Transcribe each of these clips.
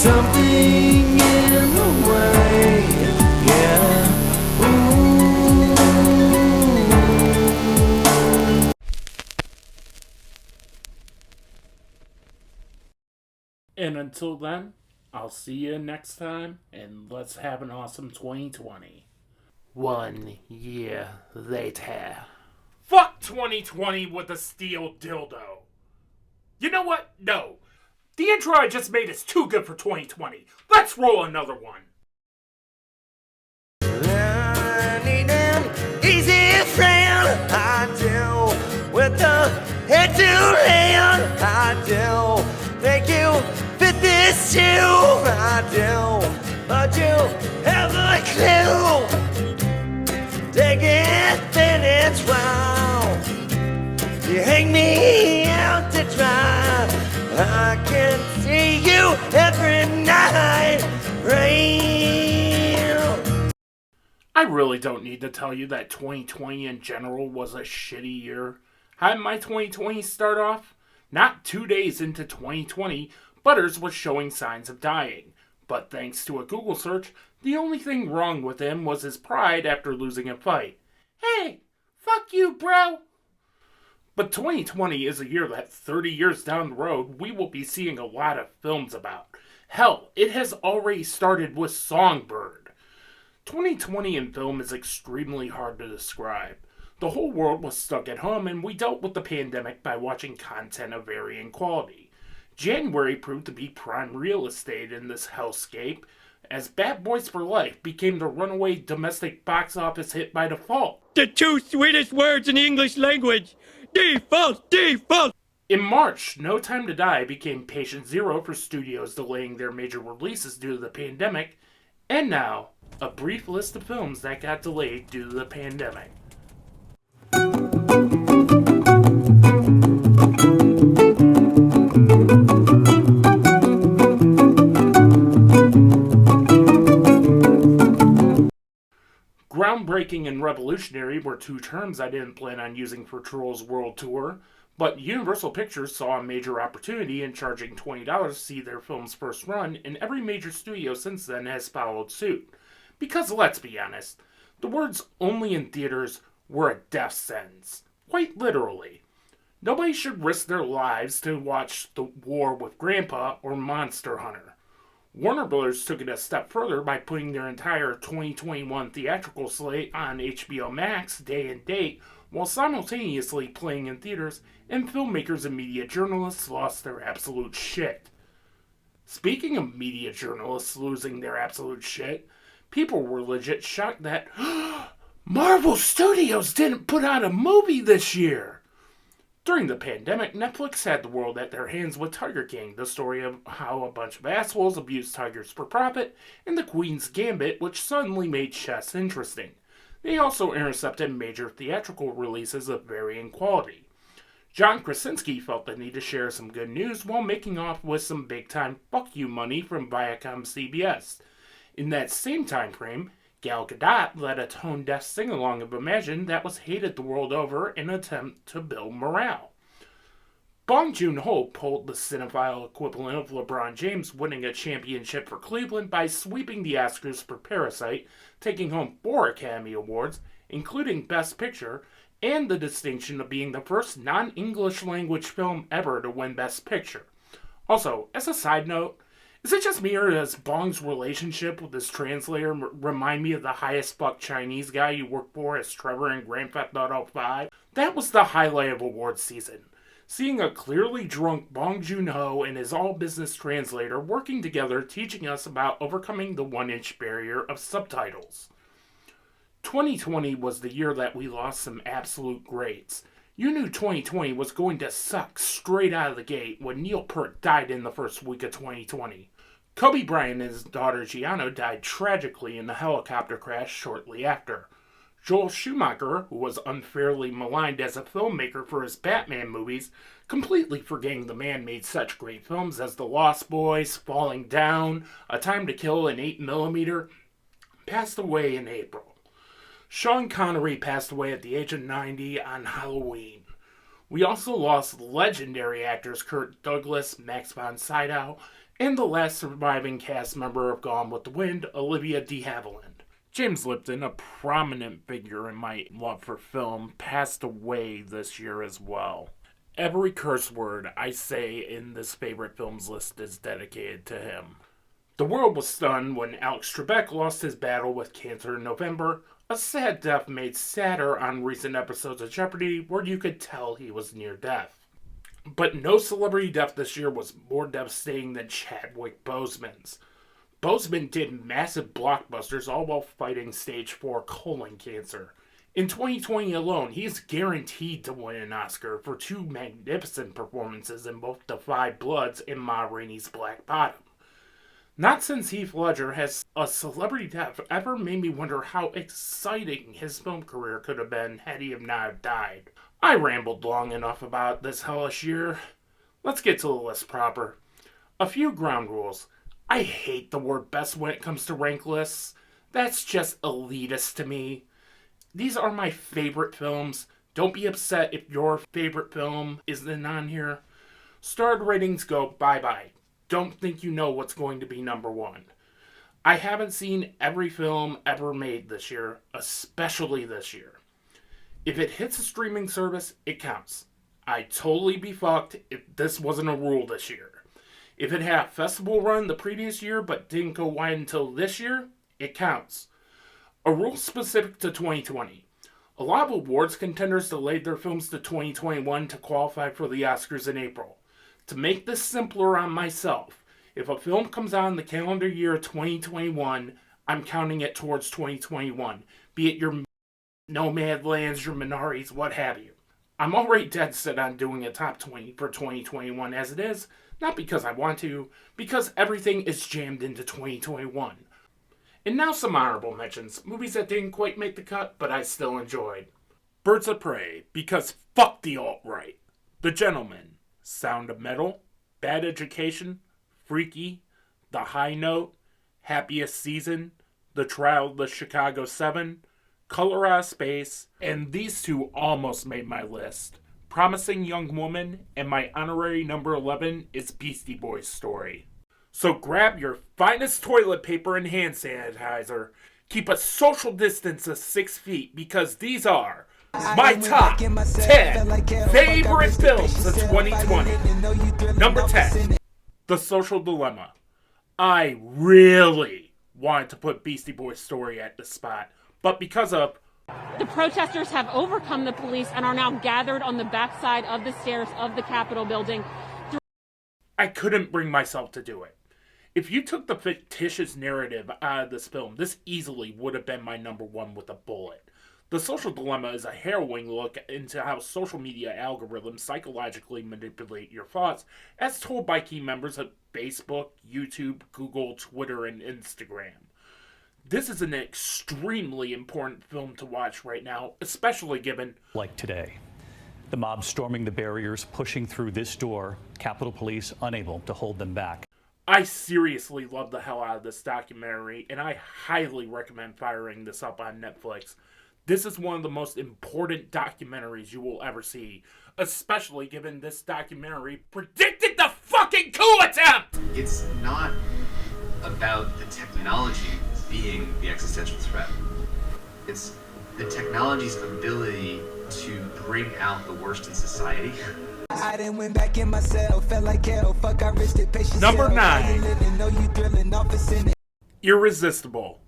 something in the way, yeah. Ooh. And until then, I'll see you next time, and let's have an awesome 2020. 1 year later. Fuck 2020 with a steel dildo. You know what? No. The intro I just made is too good for 2020. Let's roll another one. I need an easy friend. I do. With the head to hand. I do. Make you fit this shoe. I do. But you have a clue. Take it, then it's wild. You hang me out to dry. I can see you every night. Rain. I really don't need to tell you that 2020 in general was a shitty year. How did my 2020 start off? Not 2 days into 2020, Butters was showing signs of dying. But thanks to a Google search, the only thing wrong with him was his pride after losing a fight. Hey, fuck you, bro! But 2020 is a year that 30 years down the road, we will be seeing a lot of films about. Hell, it has already started with Songbird. 2020 in film is extremely hard to describe. The whole world was stuck at home, and we dealt with the pandemic by watching content of varying quality. January proved to be prime real estate in this hellscape, as Bad Boys for Life became the runaway domestic box office hit by default. The two sweetest words in the English language. Default, default. In March, No Time to Die became patient zero for studios delaying their major releases due to the pandemic. And now, a brief list of films that got delayed due to the pandemic. Groundbreaking and revolutionary were two terms I didn't plan on using for Trolls World Tour, but Universal Pictures saw a major opportunity in charging $20 to see their film's first run, and every major studio since then has followed suit. Because let's be honest, the words "only in theaters" were a death sentence. Quite literally. Nobody should risk their lives to watch The War with Grandpa or Monster Hunter. Warner Bros. Took it a step further by putting their entire 2021 theatrical slate on HBO Max day and date, while simultaneously playing in theaters, and filmmakers and media journalists lost their absolute shit. Speaking of media journalists losing their absolute shit, people were legit shocked that Marvel Studios didn't put out a movie this year. During the pandemic, Netflix had the world at their hands with Tiger King, the story of how a bunch of assholes abused tigers for profit, and The Queen's Gambit, which suddenly made chess interesting. They also intercepted major theatrical releases of varying quality. John Krasinski felt the need to share some good news while making off with some big-time fuck you money from Viacom CBS. In that same time frame, Gal Gadot led a tone-deaf sing-along of Imagine that was hated the world over in an attempt to build morale. Bong Joon-ho pulled the cinephile equivalent of LeBron James winning a championship for Cleveland by sweeping the Oscars for Parasite, taking home 4 Academy Awards, including Best Picture, and the distinction of being the first non-English language film ever to win Best Picture. Also, as a side note, is it just me or does Bong's relationship with his translator remind me of the highest fuck Chinese guy you work for as Trevor in Grand Theft Auto 5? That was the highlight of awards season. Seeing a clearly drunk Bong Joon-ho and his all-business translator working together teaching us about overcoming the 1-inch barrier of subtitles. 2020 was the year that we lost some absolute greats. You knew 2020 was going to suck straight out of the gate when Neil Peart died in the first week of 2020. Kobe Bryant and his daughter Gianna died tragically in a helicopter crash shortly after. Joel Schumacher, who was unfairly maligned as a filmmaker for his Batman movies, completely forgetting the man made such great films as The Lost Boys, Falling Down, A Time to Kill, and 8mm, passed away in April. Sean Connery passed away at the age of 90 on Halloween. We also lost legendary actors Kirk Douglas, Max von Sydow, and the last surviving cast member of Gone with the Wind, Olivia de Havilland. James Lipton, a prominent figure in my love for film, passed away this year as well. Every curse word I say in this favorite films list is dedicated to him. The world was stunned when Alex Trebek lost his battle with cancer in November, a sad death made sadder on recent episodes of Jeopardy where you could tell he was near death. But no celebrity death this year was more devastating than Chadwick Boseman's. Boseman did massive blockbusters all while fighting stage 4 colon cancer. In 2020 alone, he's guaranteed to win an Oscar for 2 magnificent performances in both Da 5 Bloods and Ma Rainey's Black Bottom. Not since Heath Ledger has a celebrity death ever made me wonder how exciting his film career could have been had he not died. I rambled long enough about this hellish year. Let's get to the list proper. A few ground rules. I hate the word best when it comes to rank lists. That's just elitist to me. These are my favorite films. Don't be upset if your favorite film isn't on here. Starred ratings go bye-bye. Don't think you know what's going to be number 1. I haven't seen every film ever made this year, especially this year. If it hits a streaming service, it counts. I'd totally be fucked if this wasn't a rule this year. If it had a festival run the previous year but didn't go wide until this year, it counts. A rule specific to 2020. A lot of awards contenders delayed their films to 2021 to qualify for the Oscars in April. To make this simpler on myself, if a film comes out in the calendar year 2021, I'm counting it towards 2021, be it your Nomadlands, your Minaris, what have you. I'm already dead set on doing a top 20 for 2021 as it is, not because I want to, because everything is jammed into 2021. And now some honorable mentions, movies that didn't quite make the cut, but I still enjoyed. Birds of Prey, because fuck the alt-right. The Gentleman, Sound of Metal, Bad Education, Freaky, The High Note, Happiest Season, The Trial of the Chicago 7, Color Out of Space, and these 2 almost made my list. Promising Young Woman, and my honorary number 11 is Beastie Boys' Story. So grab your finest toilet paper and hand sanitizer. Keep a social distance of 6 feet because these are my top 10 favorite films of 2020. Number 10, The Social Dilemma. I really wanted to put Beastie Boys' Story at the spot, but because of the protesters have overcome the police and are now gathered on the backside of the stairs of the Capitol building. I couldn't bring myself to do it. If you took the fictitious narrative out of this film, this easily would have been my number 1 with a bullet. The Social Dilemma is a harrowing look into how social media algorithms psychologically manipulate your thoughts, as told by key members of Facebook, YouTube, Google, Twitter, and Instagram. This is an extremely important film to watch right now, especially given... Like today. The mob storming the barriers, pushing through this door, Capitol Police unable to hold them back. I seriously love the hell out of this documentary, and I highly recommend firing this up on Netflix. This is one of the most important documentaries you will ever see, especially given this documentary predicted the fucking coup attempt! It's not about the technology being the existential threat. It's the technology's ability to bring out the worst in society. I done went back in myself, felt like hell, fuck I risked it, patience. Number 9, Irresistible.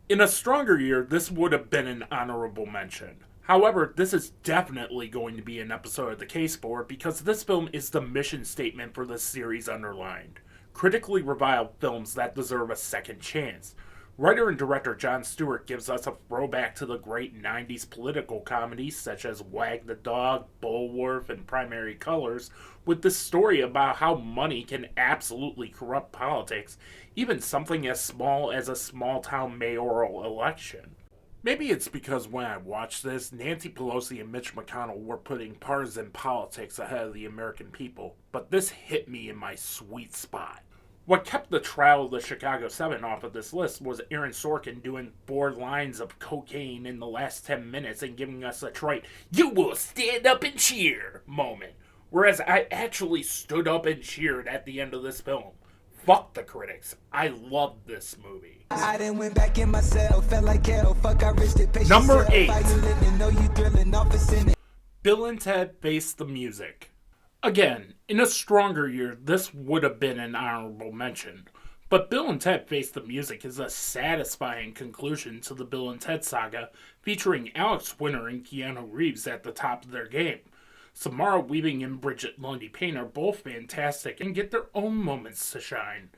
In a stronger year, this would have been an honorable mention. However, this is definitely going to be an episode of the Case Board because this film is the mission statement for this series underlined. Critically reviled films that deserve a second chance. Writer and director Jon Stewart gives us a throwback to the great 90s political comedies such as Wag the Dog, Bulworth, and Primary Colors, with this story about how money can absolutely corrupt politics, even something as small as a small-town mayoral election. Maybe it's because when I watched this, Nancy Pelosi and Mitch McConnell were putting partisan politics ahead of the American people, but this hit me in my sweet spot. What kept the Trial of the Chicago 7 off of this list was Aaron Sorkin doing 4 lines of cocaine in the last 10 minutes and giving us a trite, "You will stand up and cheer" moment. Whereas I actually stood up and cheered at the end of this film. Fuck the critics. I love this movie. I done went back in myself, felt like hell. Fuck, I risked it. Number 8. How you living? Know you thrilling off a cynic. Bill and Ted Face the Music. Again, in a stronger year, this would have been an honorable mention. But Bill and Ted Face the Music is a satisfying conclusion to the Bill and Ted saga, featuring Alex Winter and Keanu Reeves at the top of their game. Samara Weaving and Bridget Lundy Payne are both fantastic and get their own moments to shine.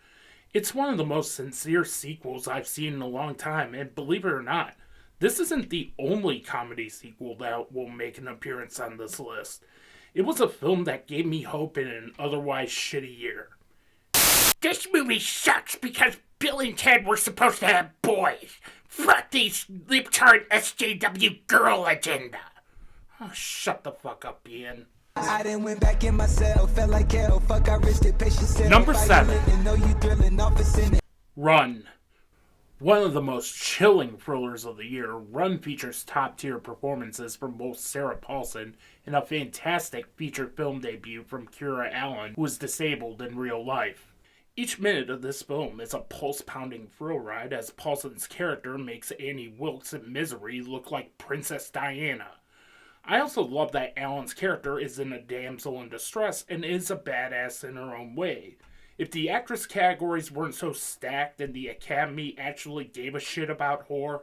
It's one of the most sincere sequels I've seen in a long time, and believe it or not, this isn't the only comedy sequel that will make an appearance on this list. It was a film that gave me hope in an otherwise shitty year. This movie sucks because Bill and Ted were supposed to have boys. Fuck these libtard SJW girl agenda. Oh, shut the fuck up, Ian. I done went back in myself, felt like hell. Fuck, I risked it. Patience. Number 7. Know you thrilling off a cynic. Run. One of the most chilling thrillers of the year, Run features top-tier performances from both Sarah Paulson and a fantastic feature film debut from Kira Allen, who is disabled in real life. Each minute of this film is a pulse-pounding thrill ride as Paulson's character makes Annie Wilkes in Misery look like Princess Diana. I also love that Allen's character is in a damsel in distress and is a badass in her own way. If the actress categories weren't so stacked and the Academy actually gave a shit about horror,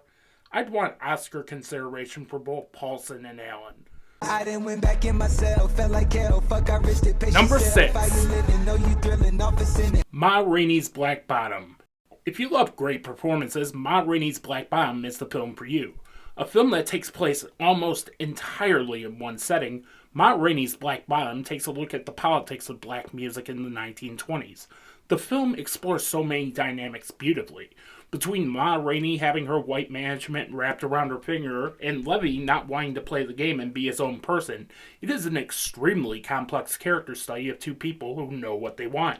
I'd want Oscar consideration for both Paulson and Allen. I done went back in myself, felt like hell. Fuck, I risked it. Patience. Number 6. How you living? Know you thrilling off a cynic. Ma Rainey's Black Bottom. If you love great performances, Ma Rainey's Black Bottom is the film for you. A film that takes place almost entirely in one setting, Ma Rainey's Black Bottom takes a look at the politics of black music in the 1920s. The film explores so many dynamics beautifully. Between Ma Rainey having her white management wrapped around her finger and Levy not wanting to play the game and be his own person, it is an extremely complex character study of two people who know what they want.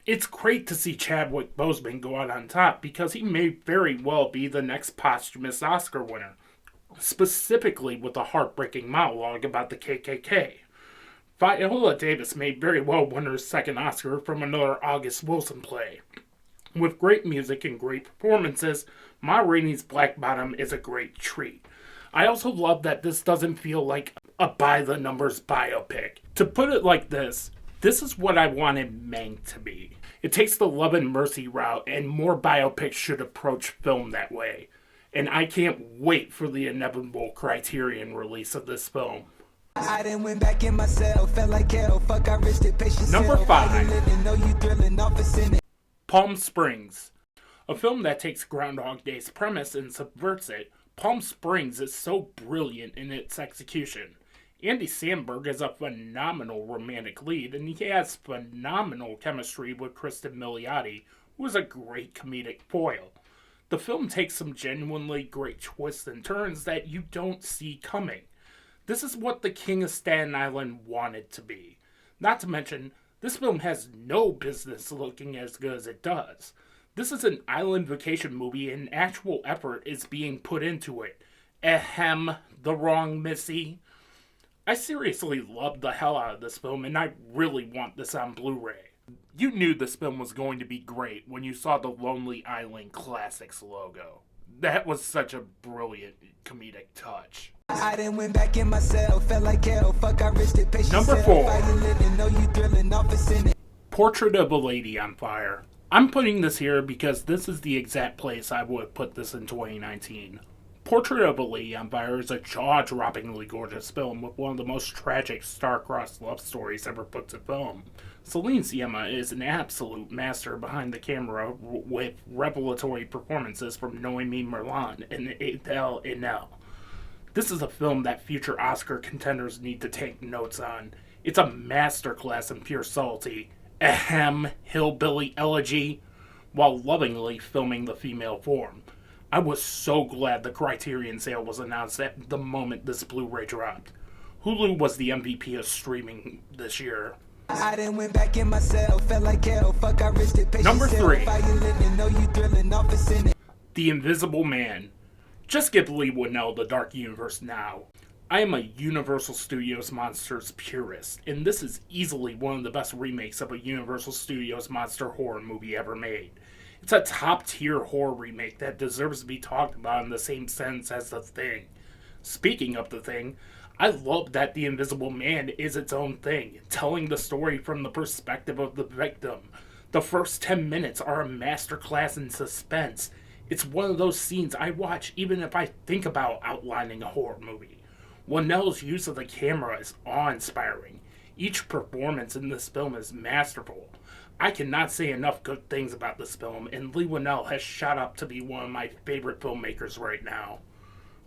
It's great to see Chadwick Boseman go out on top because he may very well be the next posthumous Oscar winner, specifically with a heartbreaking monologue about the KKK. Viola Davis may very well win her second Oscar from another August Wilson play. With great music and great performances, Ma Rainey's Black Bottom is a great treat. I also love that this doesn't feel like a by-the-numbers biopic. To put it like this is what I wanted Mank to be. It takes the love and mercy route, and more biopics should approach film that way. And I can't wait for the inevitable Criterion release of this film. I done went back in myself, felt like hell. Fuck, I risked it. Patience. Number 5. How you living? Know you thrilling off a cynic. Palm Springs. A film that takes Groundhog Day's premise and subverts it, Palm Springs is so brilliant in its execution. Andy Samberg is a phenomenal romantic lead, and he has phenomenal chemistry with Kristen Milioti, who is a great comedic foil. The film takes some genuinely great twists and turns that you don't see coming. This is what the King of Staten Island wanted to be. Not to mention, this film has no business looking as good as it does. This is an island vacation movie and actual effort is being put into it. Ahem, the wrong Missy. I seriously loved the hell out of this film and I really want this on Blu-ray. You knew this film was going to be great when you saw the Lonely Island Classics logo. That was such a brilliant comedic touch. I done went back in myself, felt like hell. Fuck, I risked it. Patience. Number 4. How you living? Know you thrilling off a cynic. Portrait of a Lady on Fire. I'm putting this here because this is the exact place I would have put this in 2019. Portrait of a Lady on Fire is a jaw-droppingly gorgeous film with one of the most tragic star-crossed love stories ever put to film. Celine Sciamma is an absolute master behind the camera with revelatory performances from Noémie Merlan and Adèle Haenel. This is a film that future Oscar contenders need to take notes on. It's a masterclass in pure subtlety, ahem, hillbilly elegy, while lovingly filming the female form. I was so glad the Criterion sale was announced at the moment this Blu-ray dropped. Hulu was the MVP of streaming this year. I done went back in myself, felt like hell. Fuck, I risked it. Patience. Number 3. How you living? Know you thrilling off a cynic. The Invisible Man. Just give Lee Winnell the Dark Universe now. I am a Universal Studios Monsters purist, and this is easily one of the best remakes of a Universal Studios monster horror movie ever made. It's a top-tier horror remake that deserves to be talked about in the same sense as The Thing. Speaking of The Thing, I love that The Invisible Man is its own thing, telling the story from the perspective of the victim. The first 10 minutes are a masterclass in suspense. It's one of those scenes I watch even if I think about outlining a horror movie. Winnell's use of the camera is awe-inspiring. Each performance in this film is masterful. I cannot say enough good things about this film, and Leigh Whannell has shot up to be one of my favorite filmmakers right now.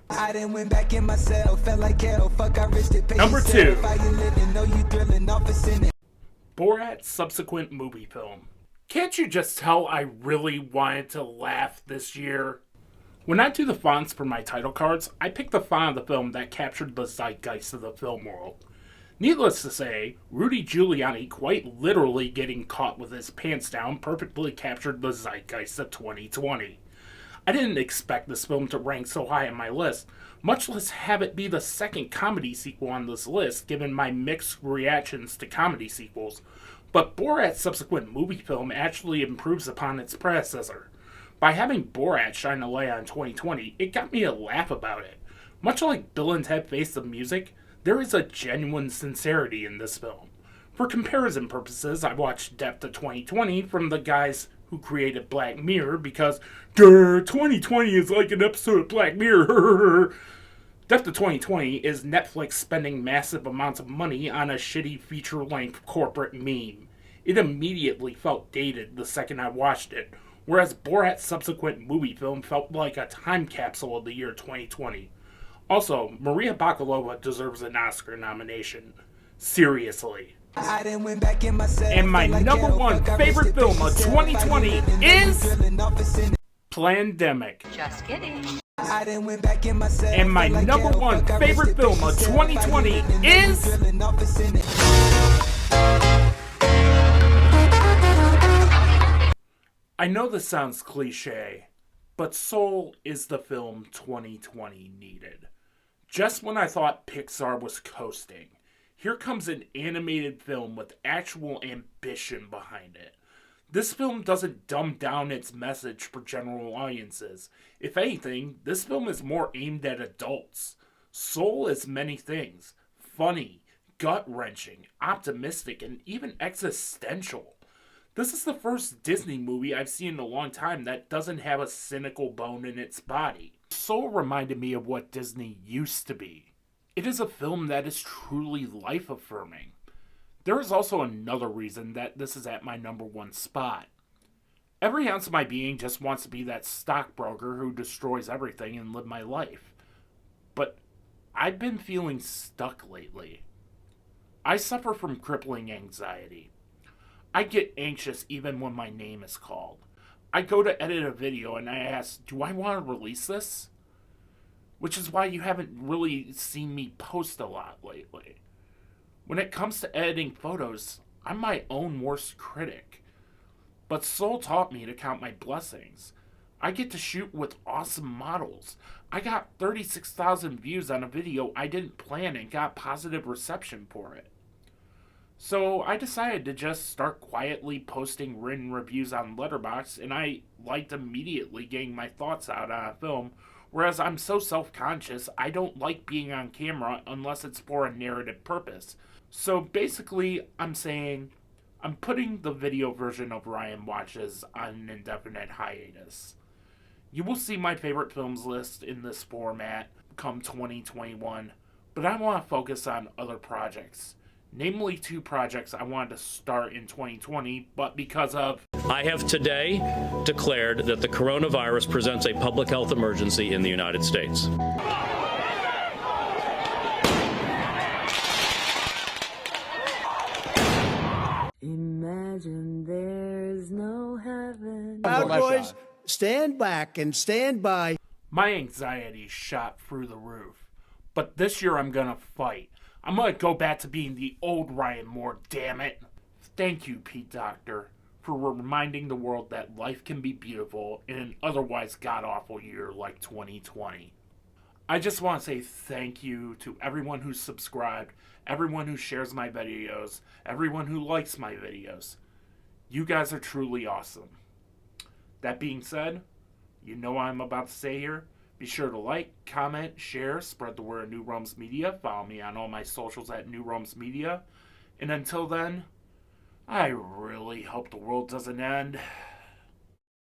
I done went back in myself, felt like hell, fuck I risked it. Number 2. If I ain't living, know you thrilling off a sinning. Borat's subsequent movie film. Can't you just tell I really wanted to laugh this year? When I do the fonts for my title cards, I pick the font of the film that captured the zeitgeist of the film world. Needless to say, Rudy Giuliani quite literally getting caught with his pants down perfectly captured the zeitgeist of 2020. I didn't expect this film to rank so high on my list, much less have it be the second comedy sequel on this list given my mixed reactions to comedy sequels, but Borat's subsequent movie film actually improves upon its predecessor. By having Borat shine a light on 2020, it got me to laugh about it. Much like Bill and Ted Face the Music, there is a genuine sincerity in this film. For comparison purposes, I watched Depth of 2020 from the guys who created Black Mirror because, 2020 is like an episode of Black Mirror. Depth of 2020 is Netflix spending massive amounts of money on a shitty feature-length corporate meme. It immediately felt dated the second I watched it, whereas Borat's subsequent movie film felt like a time capsule of the year 2020. Also, Maria Bakalova deserves an Oscar nomination. Seriously. I done went back in myself, And my felt like number hell, one fuck I favorite risked it. film of If I ain't 2020 living, know you is thrilling off a sinning. Plandemic. Just kidding. I done went back in myself, And my felt like number hell, one fuck I favorite risked it. film of If I ain't 2020 living, know you is thrilling off a sinning. I know this sounds cliche, but Soul is the film 2020 needed. Just when I thought Pixar was coasting, here comes an animated film with actual ambition behind it. This film doesn't dumb down its message for general audiences. If anything, this film is more aimed at adults. Soul is many things: funny, gut-wrenching, optimistic, and even existential. This is the first Disney movie I've seen in a long time that doesn't have a cynical bone in its body. Soul reminded me of what Disney used to be. It is a film that is truly life-affirming. There is also another reason that this is at my number one spot. Every ounce of my being just wants to be that stockbroker who destroys everything and live my life. But I've been feeling stuck lately. I suffer from crippling anxiety. I get anxious even when my name is called. I go to edit a video and I ask, do I want to release this? Which is why you haven't really seen me post a lot lately. When it comes to editing photos, I'm my own worst critic. But Soul taught me to count my blessings. I get to shoot with awesome models. I got 36,000 views on a video I didn't plan and got positive reception for it. So I decided to just start quietly posting written reviews on Letterboxd, and I liked immediately getting my thoughts out on a film, whereas I'm so self-conscious I don't like being on camera unless it's for a narrative purpose. So basically I'm saying I'm putting the video version of Ryan Watches on an indefinite hiatus. You will see my favorite films list in this format come 2021, but I want to focus on other projects. Namely, 2 projects I wanted to start in 2020, but because of... I have today declared that the coronavirus presents a public health emergency in the United States. Imagine there's no heaven. Proud Boys, stand back and stand by. My anxiety shot through the roof. But this year I'm gonna fight. I'm gonna go back to being the old Ryan Moore, damn it. Thank you, Pete Doctor, for reminding the world that life can be beautiful in an otherwise god-awful year like 2020. I just want to say thank you to everyone who's subscribed, everyone who shares my videos, everyone who likes my videos. You guys are truly awesome. That being said, you know what I'm about to say here. Be sure to like, comment, share, spread the word of New Realms Media. Follow me on all my socials at New Realms Media. And until then, I really hope the world doesn't end.